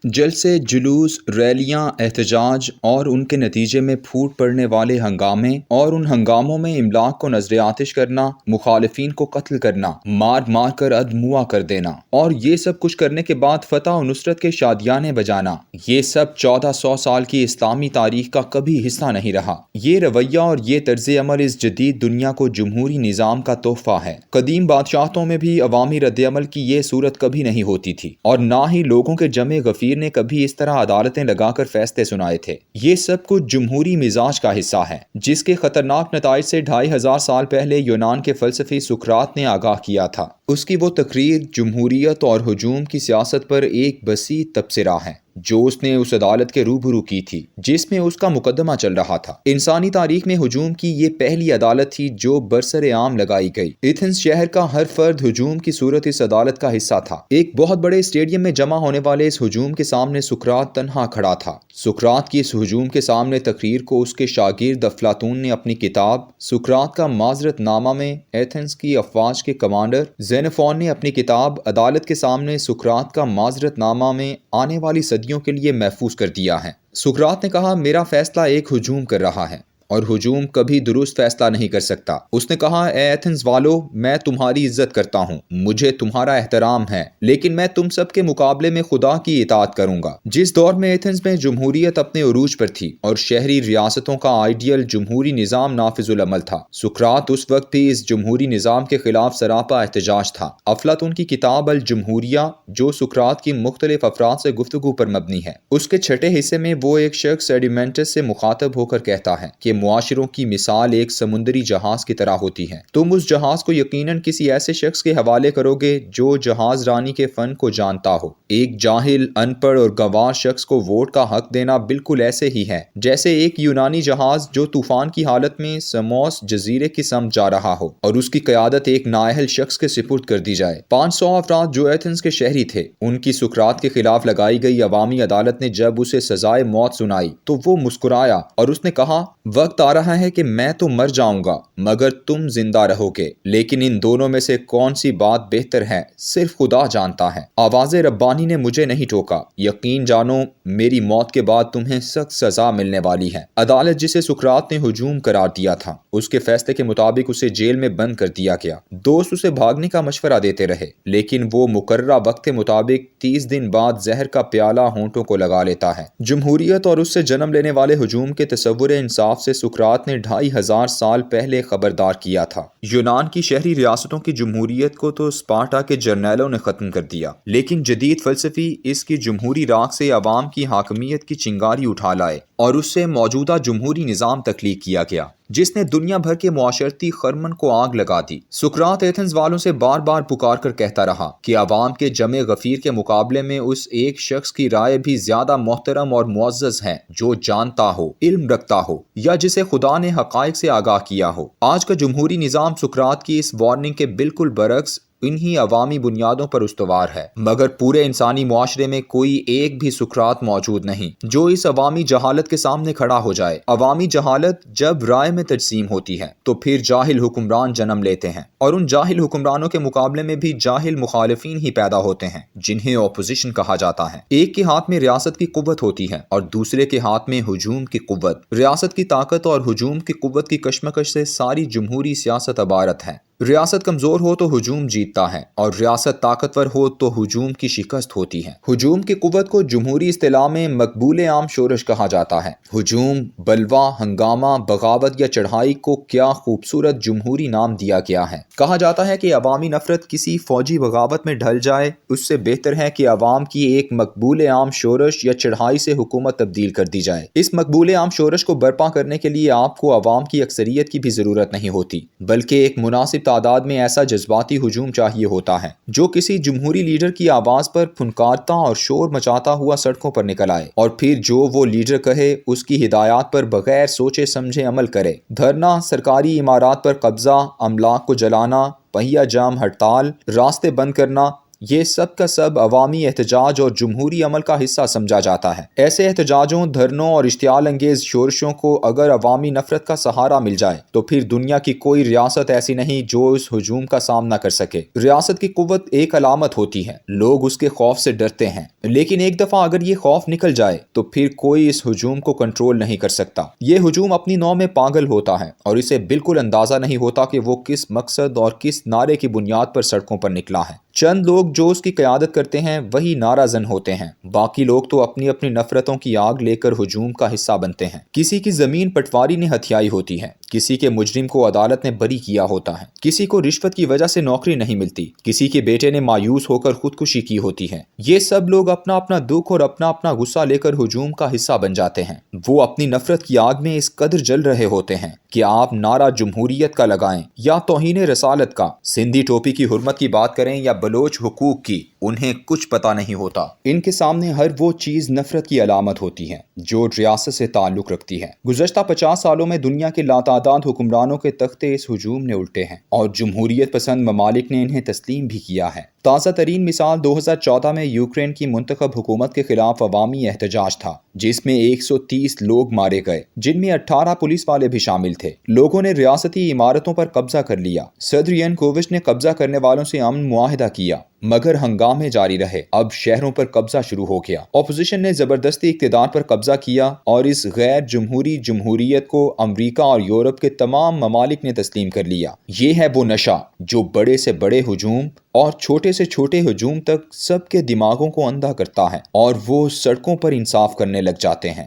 جلسے، جلوس، ریلیاں، احتجاج اور ان کے نتیجے میں پھوٹ پڑنے والے ہنگامے اور ان ہنگاموں میں املاک کو نذر آتش کرنا، مخالفین کو قتل کرنا، مار مار کر ادموا کر دینا اور یہ سب کچھ کرنے کے بعد فتح و نصرت کے شادیانے بجانا، یہ سب 1400 سال کی اسلامی تاریخ کا کبھی حصہ نہیں رہا۔ یہ رویہ اور یہ طرز عمل اس جدید دنیا کو جمہوری نظام کا تحفہ ہے۔ قدیم بادشاہتوں میں بھی عوامی رد عمل کی یہ صورت کبھی نہیں ہوتی تھی اور نہ ہی لوگوں کے جمع غفیر نے کبھی اس طرح عدالتیں لگا کر فیصلے سنائے تھے۔ یہ سب کچھ جمہوری مزاج کا حصہ ہے جس کے خطرناک نتائج سے 2500 سال پہلے یونان کے فلسفی سقراط نے آگاہ کیا تھا۔ اس کی وہ تقریر جمہوریت اور ہجوم کی سیاست پر ایک وسیع تبصرہ ہے جو اس نے اس عدالت کے روبرو کی تھی جس میں اس کا مقدمہ چل رہا تھا۔ انسانی تاریخ میں ہجوم کی یہ پہلی عدالت تھی جو برسر عام لگائی گئی۔ ایتھنز شہر کا ہر فرد ہجوم کی صورت اس عدالت کا حصہ تھا۔ ایک بہت بڑے اسٹیڈیم میں جمع ہونے والے اس ہجوم کے سامنے سقراط تنہا کھڑا تھا۔ سقراط کی اس ہجوم کے سامنے تقریر کو اس کے شاگرد افلاطون نے اپنی کتاب سقراط کا معذرت نامہ میں، ایتھنز کی افواج کے کمانڈر زینوفون نے اپنی کتاب عدالت کے سامنے سقراط کا معذرت نامہ میں آنے والی صدیوں کے لیے محفوظ کر دیا ہے۔ سقراط نے کہا، میرا فیصلہ ایک ہجوم کر رہا ہے اور ہجوم کبھی درست فیصلہ نہیں کر سکتا۔ اس نے کہا، اے ایتھنز والو، میں تمہاری عزت کرتا ہوں، مجھے تمہارا احترام ہے، لیکن میں تم سب کے مقابلے میں خدا کی اطاعت کروں گا۔ جس دور میں ایتھنز میں جمہوریت اپنے عروج پر تھی اور شہری ریاستوں کا آئیڈیل جمہوری نظام نافذ العمل تھا، سقراط اس وقت بھی اس جمہوری نظام کے خلاف سراپا احتجاج تھا۔ افلاطون کی کتاب الجمہوریہ، جو سقراط کی مختلف افراد سے گفتگو پر مبنی ہے، اس کے چھٹے حصے میں وہ ایک شخص ایڈیمنٹس سے مخاطب ہو کر کہتا ہے کہ معاشروں کی مثال ایک سمندری جہاز کی طرح ہوتی ہے۔ تم اس جہاز کو یقیناً کسی ایسے شخص کے حوالے کرو گے جو جہاز رانی کے فن کو جانتا ہو۔ ایک جاہل، ان پڑھ اور گنوار شخص کو ووٹ کا حق دینا بالکل ایسے ہی ہے جیسے ایک یونانی جہاز جو طوفان کی حالت میں سموس جزیرے کی سمت جا رہا ہو اور اس کی قیادت ایک نااہل شخص کے سپرد کر دی جائے۔ 500 افراد جو ایتھنز کے شہری تھے، ان کی سقراط کے خلاف لگائی گئی عوامی عدالت نے جب اسے سزائے موت سنائی تو وہ مسکرایا اور اس نے کہا، وقت آ رہا ہے کہ میں تو مر جاؤں گا مگر تم زندہ رہو گے، لیکن ان دونوں میں سے کون سی بات بہتر ہے صرف خدا جانتا ہے۔ آواز ربانی نے مجھے نہیں ٹوکا، یقین جانو میری موت کے بعد تمہیں سخت سزا ملنے والی ہے۔ عدالت جسے سقراط نے ہجوم قرار دیا تھا، اس کے فیصلے کے مطابق اسے جیل میں بند کر دیا گیا۔ دوست اسے بھاگنے کا مشورہ دیتے رہے لیکن وہ مقررہ وقت کے مطابق 30 دن بعد زہر کا پیالہ ہونٹوں کو لگا لیتا ہے۔ جمہوریت اور اس سے جنم لینے والے ہجوم کے تصور انصاف سے سقراط نے 2500 سال پہلے خبردار کیا تھا۔ یونان کی شہری ریاستوں کی جمہوریت کو تو اسپارٹا کے جرنیلوں نے ختم کر دیا، لیکن جدید فلسفی اس کی جمہوری راکھ سے عوام کی حاکمیت کی چنگاری اٹھا لائے اور اس سے موجودہ جمہوری نظام تخلیق کیا گیا جس نے دنیا بھر کے معاشرتی خرمن کو آگ لگا دی۔ سقراط ایتھنز والوں سے بار بار پکار کر کہتا رہا کہ عوام کے جمع غفیر کے مقابلے میں اس ایک شخص کی رائے بھی زیادہ محترم اور معزز ہے جو جانتا ہو، علم رکھتا ہو یا جسے خدا نے حقائق سے آگاہ کیا ہو۔ آج کا جمہوری نظام سقراط کی اس وارننگ کے بالکل برعکس انہی عوامی بنیادوں پر استوار ہے، مگر پورے انسانی معاشرے میں کوئی ایک بھی سقراط موجود نہیں جو اس عوامی جہالت کے سامنے کھڑا ہو جائے۔ عوامی جہالت جب رائے میں تجسیم ہوتی ہے تو پھر جاہل حکمران جنم لیتے ہیں اور ان جاہل حکمرانوں کے مقابلے میں بھی جاہل مخالفین ہی پیدا ہوتے ہیں جنہیں اپوزیشن کہا جاتا ہے۔ ایک کے ہاتھ میں ریاست کی قوت ہوتی ہے اور دوسرے کے ہاتھ میں ہجوم کی قوت۔ ریاست کی طاقت اور ہجوم کی قوت کی کشمکش سے ساری جمہوری سیاست عبارت ہے۔ ریاست کمزور ہو تو ہجوم جیتتا ہے اور ریاست طاقتور ہو تو ہجوم کی شکست ہوتی ہے۔ ہجوم کی قوت کو جمہوری اصطلاح میں مقبول عام شورش کہا جاتا ہے۔ ہجوم، بلوا، ہنگامہ، بغاوت یا چڑھائی کو کیا خوبصورت جمہوری نام دیا گیا ہے۔ کہا جاتا ہے کہ عوامی نفرت کسی فوجی بغاوت میں ڈھل جائے اس سے بہتر ہے کہ عوام کی ایک مقبول عام شورش یا چڑھائی سے حکومت تبدیل کر دی جائے۔ اس مقبول عام شورش کو برپا کرنے کے لیے آپ کو عوام کی اکثریت کی بھی ضرورت نہیں ہوتی بلکہ ایک مناسب تعداد میں ایسا جذباتی ہجوم چاہیے ہوتا ہے جو کسی جمہوری لیڈر کی آواز پر پھنکارتا اور شور مچاتا ہوا سڑکوں پر نکل آئے اور پھر جو وہ لیڈر کہے اس کی ہدایات پر بغیر سوچے سمجھے عمل کرے۔ دھرنا، سرکاری عمارات پر قبضہ، املاک کو جلانا، پہیہ جام ہڑتال، راستے بند کرنا، یہ سب کا سب عوامی احتجاج اور جمہوری عمل کا حصہ سمجھا جاتا ہے۔ ایسے احتجاجوں، دھرنوں اور اشتعال انگیز شورشوں کو اگر عوامی نفرت کا سہارا مل جائے تو پھر دنیا کی کوئی ریاست ایسی نہیں جو اس ہجوم کا سامنا کر سکے۔ ریاست کی قوت ایک علامت ہوتی ہے، لوگ اس کے خوف سے ڈرتے ہیں، لیکن ایک دفعہ اگر یہ خوف نکل جائے تو پھر کوئی اس ہجوم کو کنٹرول نہیں کر سکتا۔ یہ ہجوم اپنی نوع میں پاگل ہوتا ہے اور اسے بالکل اندازہ نہیں ہوتا کہ وہ کس مقصد اور کس نعرے کی بنیاد پر سڑکوں پر نکلا ہے۔ چند لوگ جو اس کی قیادت کرتے ہیں وہی نعرہ زن ہوتے ہیں، باقی لوگ تو اپنی اپنی نفرتوں کی آگ لے کر ہجوم کا حصہ بنتے ہیں۔ کسی کی زمین پٹواری نے ہتھیائی ہوتی ہے، کسی کے مجرم کو عدالت نے بری کیا ہوتا ہے، کسی کو رشوت کی وجہ سے نوکری نہیں ملتی، کسی کے بیٹے نے مایوس ہو کر خودکشی کی ہوتی ہے۔ یہ سب لوگ اپنا اپنا دکھ اور اپنا اپنا غصہ لے کر ہجوم کا حصہ بن جاتے ہیں۔ وہ اپنی نفرت کی آگ میں اس قدر جل رہے ہوتے ہیں کہ آپ نعرہ جمہوریت کا لگائیں یا توہین رسالت کا، سندھی ٹوپی کی حرمت کی بات کریں یا بلوچ حقوق کی، انہیں کچھ پتہ نہیں ہوتا۔ ان کے سامنے ہر وہ چیز نفرت کی علامت ہوتی ہے جو ریاست سے تعلق رکھتی ہے۔ گزشتہ 50 سالوں میں دنیا کے لاتعداد حکمرانوں کے تختے اس ہجوم نے الٹے ہیں اور جمہوریت پسند ممالک نے انہیں تسلیم بھی کیا ہے۔ تازہ ترین مثال 2014 میں یوکرین کی منتخب حکومت کے خلاف عوامی احتجاج تھا، جس میں 130 لوگ مارے گئے، جن میں 18 پولیس والے بھی شامل تھے۔ لوگوں نے ریاستی عمارتوں پر قبضہ کر لیا۔ صدر ینوکووچ نے قبضہ کرنے والوں سے امن معاہدہ کیا، مگر ہنگامے جاری رہے۔ اب شہروں پر قبضہ شروع ہو گیا۔ اپوزیشن نے زبردستی اقتدار پر قبضہ کیا اور اس غیر جمہوری جمہوریت کو امریکہ اور یورپ کے تمام ممالک نے تسلیم کر لیا۔ یہ ہے وہ نشہ جو بڑے سے بڑے ہجوم اور چھوٹے سے چھوٹے ہجوم تک سب کے دماغوں کو اندھا کرتا ہے اور وہ سڑکوں پر انصاف کرنے لگ جاتے ہیں۔